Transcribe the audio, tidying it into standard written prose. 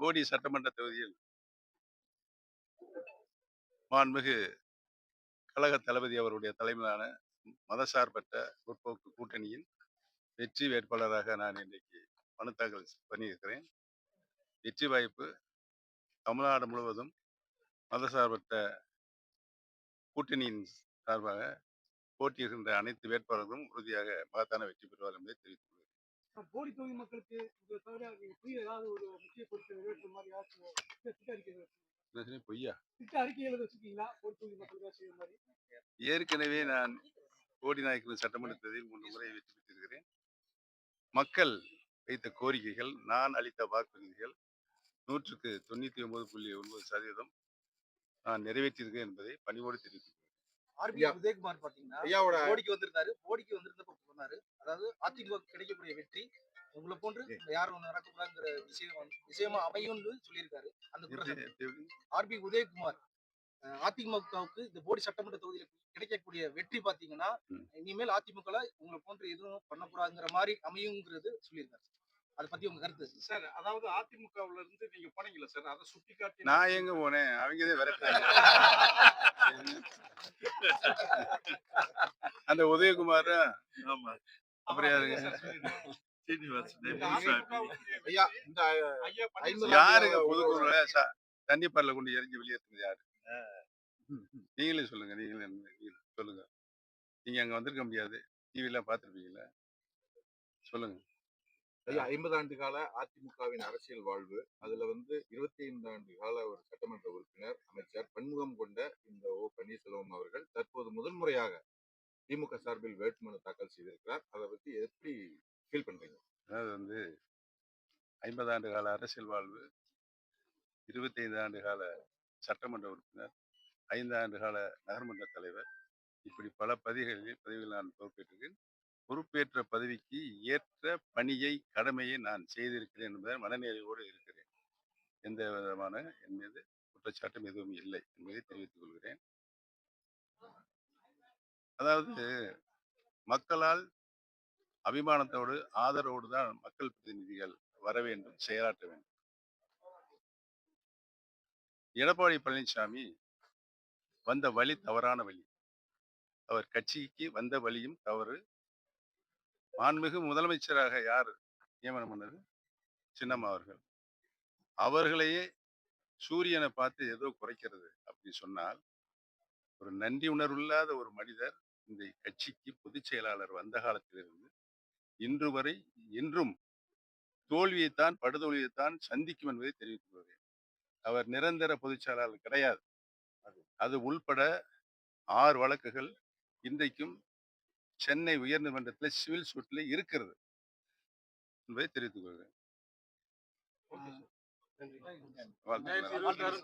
போடி சட்டமன்ற தொகுதியில் மாண்புமிகு கழக தளபதி அவருடைய தலைமையிலான மதசார்பற்ற முற்போக்கு கூட்டணியின் வெற்றி வேட்பாளராக நான் இன்றைக்கு மனு தாக்கல் பண்ணியிருக்கிறேன். வெற்றி வாய்ப்பு தமிழ்நாடு முழுவதும் மதசார்பற்ற கூட்டணியின் சார்பாக போட்டியிடுகின்ற அனைத்து வேட்பாளர்களும் உறுதியாக மகத்தான வெற்றி பெறுவார் என்பதை தெரிவித்துக் கொள்கிறேன். போடி தொகுதி மக்களுக்கு ஏதாவது ஒரு முக்கிய பொறுப்பு நிறைவேற்ற மாதிரி பொய்யா திட்ட அறிக்கைகள் வச்சிருக்கீங்களா? போடி தொகுதி மக்களுக்கு செய்ய மாதிரி ஏற்கனவே நான் போடி நாயக்கர் சட்டமன்ற தேர்தலில் 3 முறை வெற்றி பெற்றிருக்கிறேன். மக்கள் வைத்த கோரிக்கைகள், நான் அளித்த வாக்குறுதிகள் 99.9% நான் நிறைவேற்றியிருக்கேன் என்பதை பணிவோடு தெரிவித்துள்ளேன். உதயகுமார் பாத்தீங்கன்னா போடிக்கு வந்திருந்தப்ப சொன்னாரு, அதாவது அதிமுக கிடைக்கக்கூடிய வெற்றி உங்களை போன்று யாரும் நடக்கக்கூடாதுங்கிற விஷயமா அமையும்னு சொல்லியிருக்காரு. அந்த ஆர்பி உதயகுமார் அதிமுகவுக்கு இந்த போடி சட்டமன்ற தொகுதியில் கிடைக்கக்கூடிய வெற்றி பாத்தீங்கன்னா இனிமேல் அதிமுக உங்களை போன்று எதுவும் பண்ணக்கூடாதுங்கிற மாதிரி அமையுங்கிறது சொல்லியிருக்காரு. அதை பத்தி உங்க கருத்து சார்? அதாவது அதிமுகவுல இருந்து நீங்க போனீங்களா சார்? அதை சுட்டி காட்டி நான் எங்க போனேன்? அவங்கதான் விரட்டாங்க. அந்த உதயகுமார் அப்புறம் யாருங்க? யாருங்க புதுக்குழுல தண்ணிப்பாறையில கொண்டு எரிஞ்சு வெளியேற்றுறது யாரு? நீங்களே சொல்லுங்க. நீங்களே சொல்லுங்க. நீங்க அங்க வந்திருக்க முடியாது. டிவி எல்லாம் பார்த்திருப்பீங்களா? சொல்லுங்க. 50 ஆண்டு கால அதிமுகவின் அரசியல் வாழ்வு, அதுல 25 ஆண்டு கால ஒரு சட்டமன்ற உறுப்பினர், அமைச்சர், பன்முகம் கொண்ட இந்த ஓ பன்னீர்செல்வம் அவர்கள் தற்போது முதன்முறையாக திமுக சார்பில் வேட்புமனு தாக்கல் செய்திருக்கிறார். அதை பத்தி எப்படி ஃபீல் பண்றீங்க? அதாவது 50 ஆண்டு கால அரசியல் வாழ்வு, 25 ஆண்டு கால சட்டமன்ற உறுப்பினர், 5 ஆண்டு கால நகர்மன்ற தலைவர், இப்படி பல பதவிகளில் நான் பொறுப்பேற்றிருக்கேன். பொறுப்பேற்ற பதவிக்கு ஏற்ற பணியை, கடமையை நான் செய்திருக்கிறேன் என்பதை மனநிறைவோடு இருக்கிறேன். எந்த விதமான என் மீது குற்றச்சாட்டும் எதுவும் இல்லை என்பதை தெரிவித்துக் கொள்கிறேன். அதாவது மக்களால் அபிமானத்தோடு, ஆதரவோடு தான் மக்கள் பிரதிநிதிகள் வர வேண்டும், செயலாற்ற வேண்டும். எடப்பாடி பழனிசாமி வந்த வழி தவறான வழி. அவர் கட்சிக்கு வந்த வழியும் தவறு. மாண்புமிகு முதலமைச்சராக யார் நியமனம் பண்ணது? சின்னம்மா அவர்கள். அவர்களையே சூரியனை பார்த்து ஏதோ குறைக்கிறது அப்படி சொன்னால், ஒரு நன்றி உணர்வில்லாத ஒரு மனிதர் இந்த கட்சிக்கு பொதுச் செயலாளர் வந்த காலத்திலிருந்து இன்று வரை இன்றும் தோல்வியைத்தான், படுதோல்வியைத்தான் சந்திக்கும் என்பதை தெரிவித்துக் கொள்கிறேன். அவர் நிரந்தர பொதுச் செயலாளர் கிடையாது. அது உள்பட 6 வழக்குகள் இன்றைக்கும் சென்னை உயர்நீதிமன்றத்தில் சிவில் சூட்டில் இருக்கிறது என்பதை தெரிவித்துக் கொள்கிறேன். வாழ்த்துக்கள்.